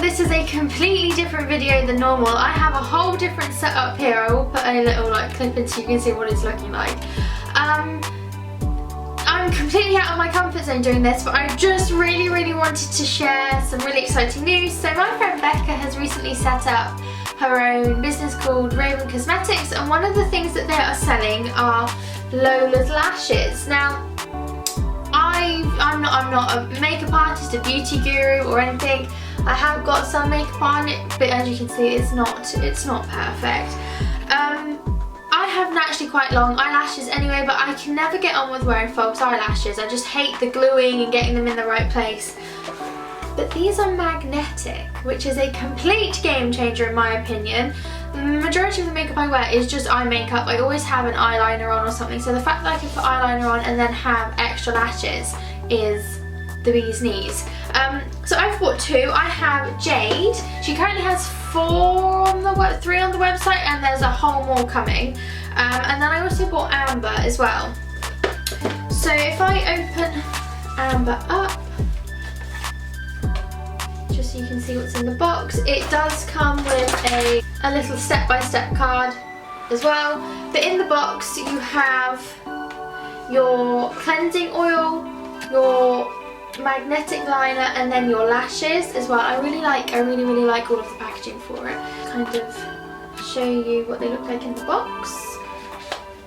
this is a completely different video than normal. I have a whole different setup here. I will put a little clip in so you can see what it's looking like. I'm completely out of my comfort zone doing this, but I just really wanted to share some really exciting news. So my friend Becca has recently set up her own business called Raven Cosmetics, and one of the things that they are selling are Lola's lashes. Now, I'm not a makeup artist, a beauty guru or anything. I have got some makeup on it, but as you can see, it's not perfect. I have naturally quite long eyelashes anyway, but I can never get on with wearing false eyelashes. I just hate the gluing and getting them in the right place. But these are magnetic, which is a complete game changer in my opinion. The majority of the makeup I wear is just eye makeup. I always have an eyeliner on or something, so the fact that I can put eyeliner on and then have extra lashes is the bee's knees. So I've bought two. I have Jade. She currently has 3 on the website, and there's a whole more coming. And then I also bought Amber as well. So if I open Amber up, just so you can see what's in the box, it does come with a little step-by-step card as well. But in the box you have your cleansing oil, your magnetic liner, and then your lashes as well. I really like all of the packaging for it. Kind of show you what they look like in the box.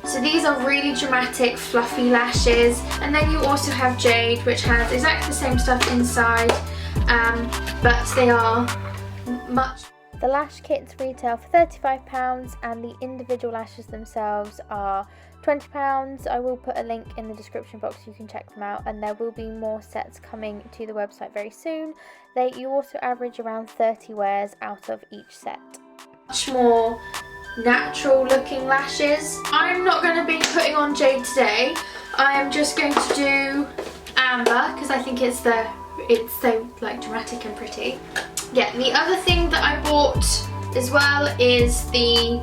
So these are really dramatic fluffy lashes, and then you also have Jade, which has exactly the same stuff inside, but they are much. The lash kits retail for £35 and the individual lashes themselves are £20. I will put a link in the description box so you can check them out, and there will be more sets coming to the website very soon. You also average around 30 wears out of each set. Much more natural looking lashes. I'm not going to be putting on Jade today. I am just going to do Amber because I think it's so dramatic and pretty. Yeah, the other thing that I bought as well is the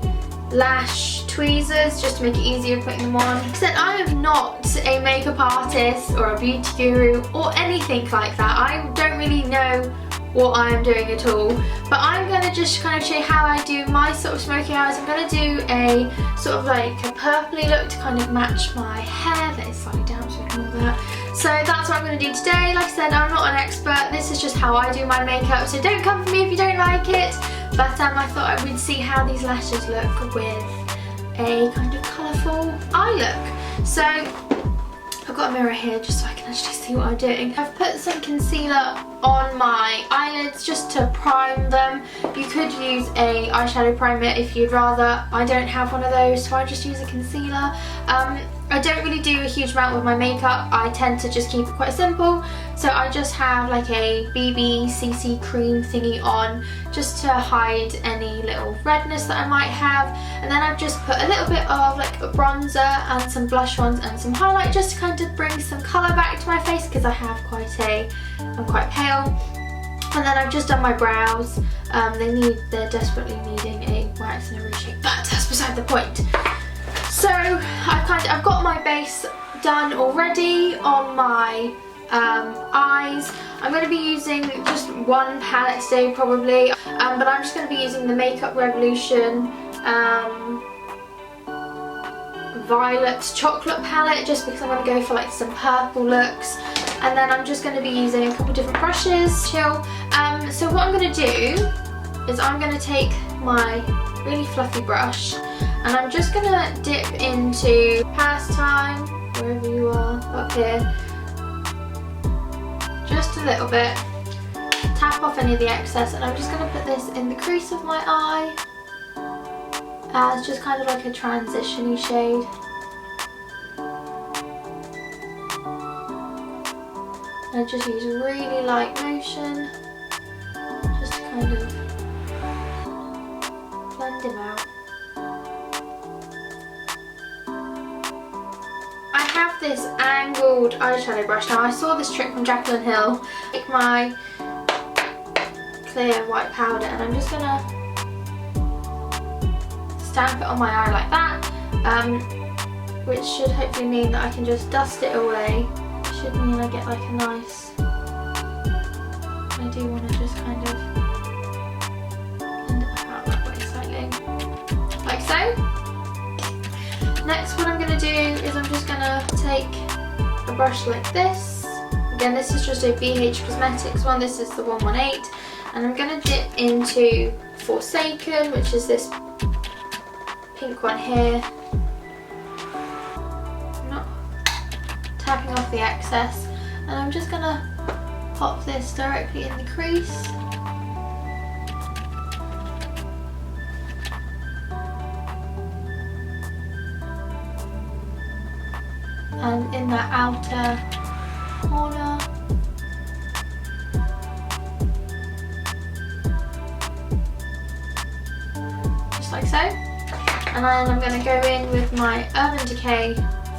lash tweezers, just to make it easier putting them on. Except I am not a makeup artist or a beauty guru or anything like that. I don't really know what I am doing at all, but I'm going to just kind of show you how I do my sort of smoky eyes. I'm going to do a sort of like a purpley look to kind of match my hair that is slightly damp, so ignore that. So that's what I'm going to do today. Like I said, I'm not an expert, this is just how I do my makeup, so don't come for me if you don't like it. But I thought I would see how these lashes look with a kind of colourful eye look. So I've got a mirror here just so I can actually see what I'm doing. I've put some concealer on my eyelids just to prime them. You could use a eyeshadow primer if you'd rather. I don't have one of those, so I just use a concealer. I don't really do a huge amount with my makeup. I tend to just keep it quite simple. So I just have like a BB CC cream thingy on just to hide any little redness that I might have. And then I've just put a little bit of like a bronzer and some blush ones and some highlight just to kind of bring some colour back to my face because I'm quite pale. And then I've just done my brows. They're desperately needing a wax and a reshape, but that's beside the point. So I've got my base done already on my eyes. I'm going to be using just one palette today probably, but I'm just going to be using the Makeup Revolution Violet Chocolate palette just because I'm going to go for like some purple looks. And then I'm just going to be using a couple different brushes. Chill. So what I'm going to do is I'm going to take my really fluffy brush and I'm just going to dip into Pastime, wherever you are, up here, just a little bit, tap off any of the excess, and I'm just going to put this in the crease of my eye as just kind of like a transition-y shade. And I just use really light motion just to kind of blend him out. I have this angled eyeshadow brush. Now I saw this trick from Jaclyn Hill. Take my clear white powder and I'm just gonna stamp it on my eye like that, which should hopefully mean that I can just dust it away. Should mean I get like a nice, I do want to just kind of Next, what I'm going to do is I'm just going to take a brush like this. Again, this is just a BH Cosmetics one. This is the 118. And I'm going to dip into Forsaken, which is this pink one here. I'm not tapping off the excess. And I'm just going to pop this directly in the crease. And in that outer corner. Just like so. And then I'm going to go in with my Urban Decay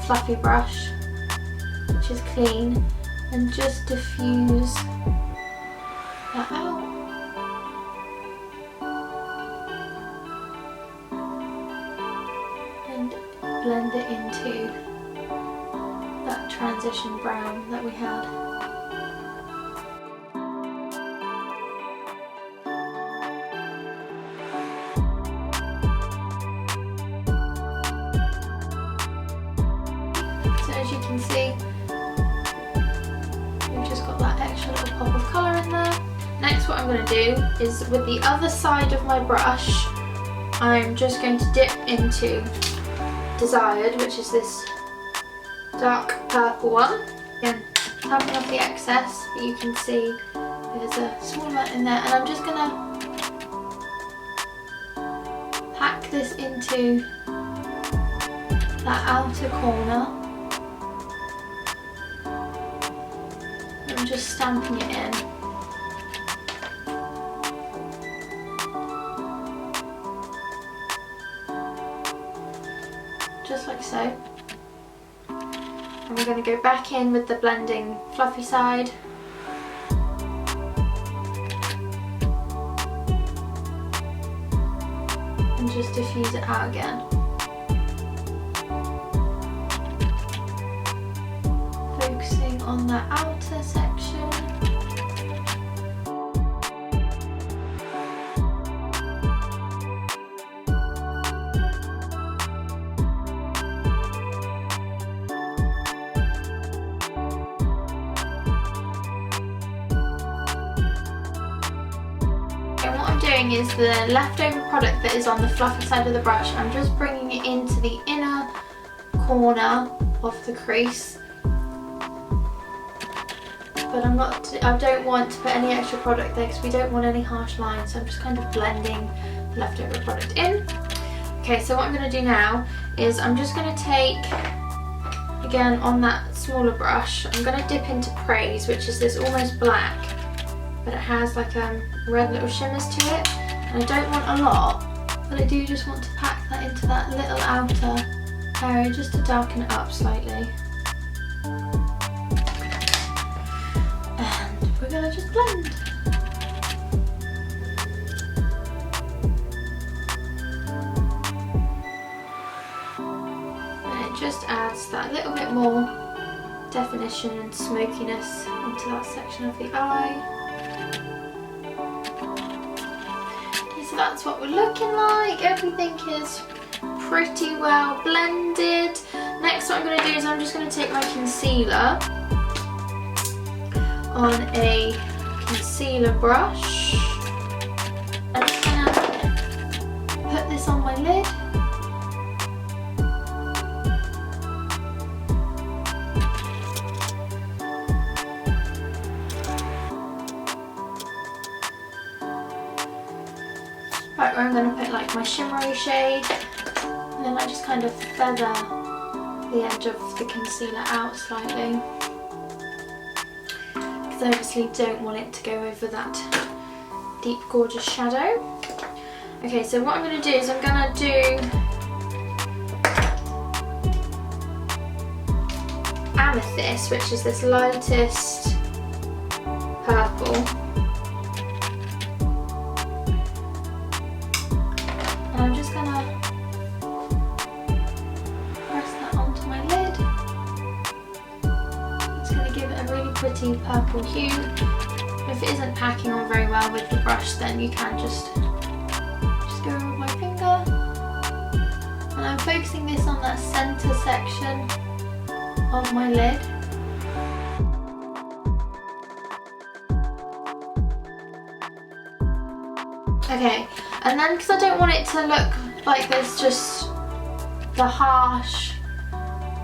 fluffy brush, which is clean, and just diffuse that out. And blend it into that transition brown that we had. So as you can see, we've just got that extra little pop of colour in there. Next, what I'm going to do is with the other side of my brush, I'm just going to dip into Desired, which is this dark purple one. Again, tapping off the excess, but you can see there's a small amount in there, and I'm just going to pack this into that outer corner. I'm just stamping it in. Just like so. And we're going to go back in with the blending fluffy side. And just diffuse it out again. Focusing on that outer section. Doing is the leftover product that is on the fluffy side of the brush. I'm just bringing it into the inner corner of the crease, but I don't want to put any extra product there because we don't want any harsh lines, so I'm just kind of blending the leftover product in. Okay, so what I'm going to do now is I'm just going to take, again on that smaller brush, I'm going to dip into Praise, which is this almost black, but it has like red little shimmers to it, and I don't want a lot, but I do just want to pack that into that little outer area just to darken it up slightly. And we're gonna just blend. And it just adds that little bit more definition and smokiness into that section of the eye. So that's what we're looking like. Everything is pretty well blended. Next, what I'm going to do is I'm just going to take my concealer on a concealer brush. I'm just going to put this on my lid. Right, where I'm going to put like my shimmery shade, and then I just kind of feather the edge of the concealer out slightly, because I obviously don't want it to go over that deep gorgeous shadow. Okay, so what I'm going to do is I'm going to do Amethyst, which is this lightest purple. I'm just going to press that onto my lid. It's going to give it a really pretty purple hue. If it isn't packing on very well with the brush, then you can just go with my finger. And I'm focusing this on that centre section of my lid. Okay, and then because I don't want it to look like there's just the harsh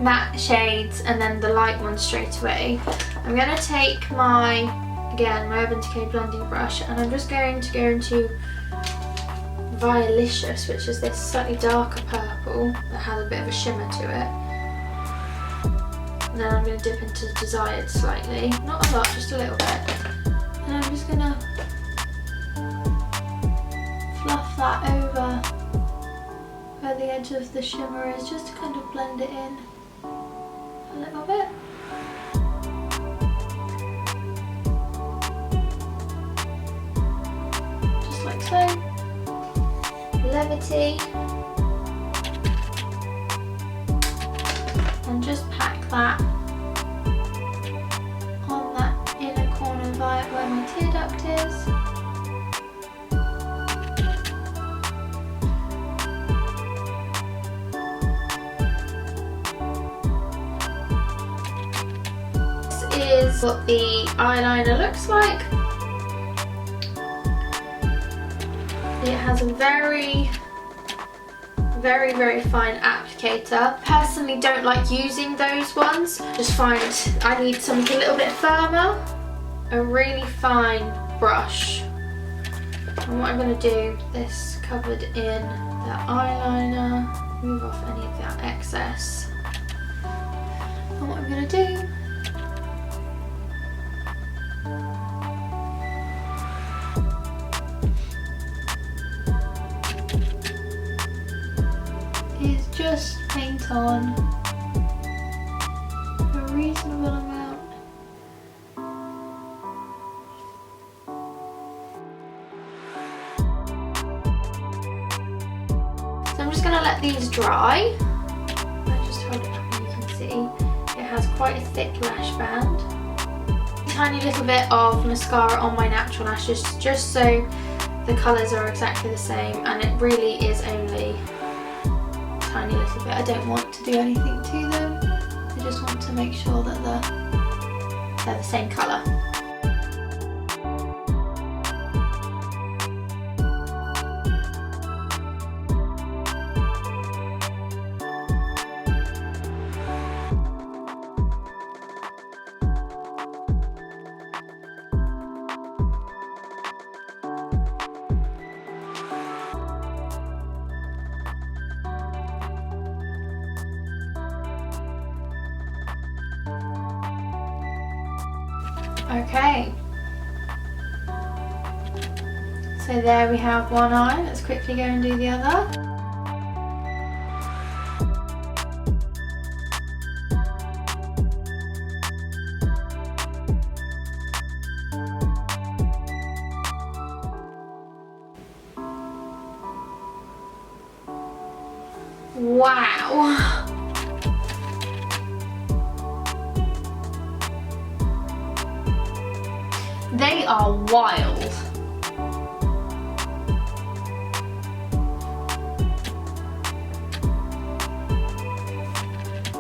matte shades and then the light ones straight away, I'm going to take my Urban Decay blending brush, and I'm just going to go into Violicious, which is this slightly darker purple that has a bit of a shimmer to it. And then I'm going to dip into Desired slightly, not a lot, just a little bit. And I'm just going to fluff that over where the edge of the shimmer is, just to kind of blend it in a little bit. Just like so. Levity. And just pack that on that inner corner where my tear duct is. Is what the eyeliner looks like. It has a very fine applicator. Personally don't like using those ones. Just find I need something a little bit firmer. A really fine brush. And what I'm going to do, this covered in the eyeliner, move off any of that excess. And what I'm going to do is just paint on a reasonable amount. So I'm just going to let these dry. I just hold it up and you can see it has quite a thick lash band. A tiny little bit of mascara on my natural lashes just so the colours are exactly the same, and it really is only tiny little bit. I don't want to do anything to them. I just want to make sure that they're the same colour. Okay, so there we have one eye. Let's quickly go and do the other. Wow! They are wild.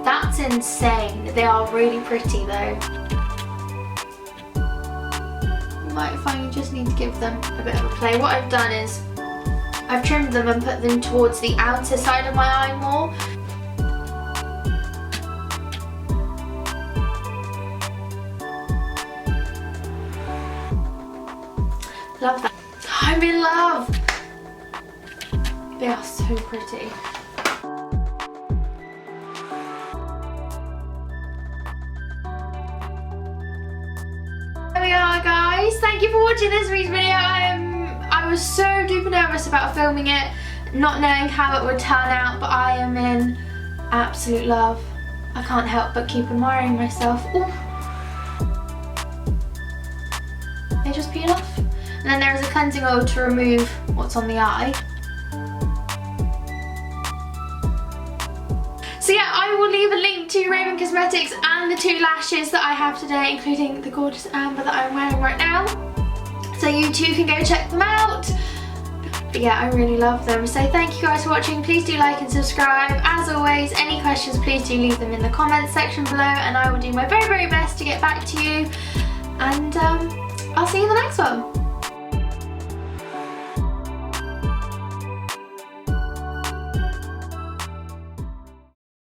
That's insane. They are really pretty though. You might find you just need to give them a bit of a play. What I've done is I've trimmed them and put them towards the outer side of my eye more. Love that. I'm in love. They are so pretty. There we are, guys. Thank you for watching this week's video. I was so duper nervous about filming it, not knowing how it would turn out, but I am in absolute love. I can't help but keep admiring myself. Ooh. They just peel off. And then there is a cleansing oil to remove what's on the eye. So yeah, I will leave a link to Raven Cosmetics and the 2 lashes that I have today, including the gorgeous amber that I'm wearing right now. So you too can go check them out. But yeah, I really love them. So thank you guys for watching. Please do like and subscribe. As always, any questions, please do leave them in the comments section below, and I will do my very, very best to get back to you. And I'll see you in the next one.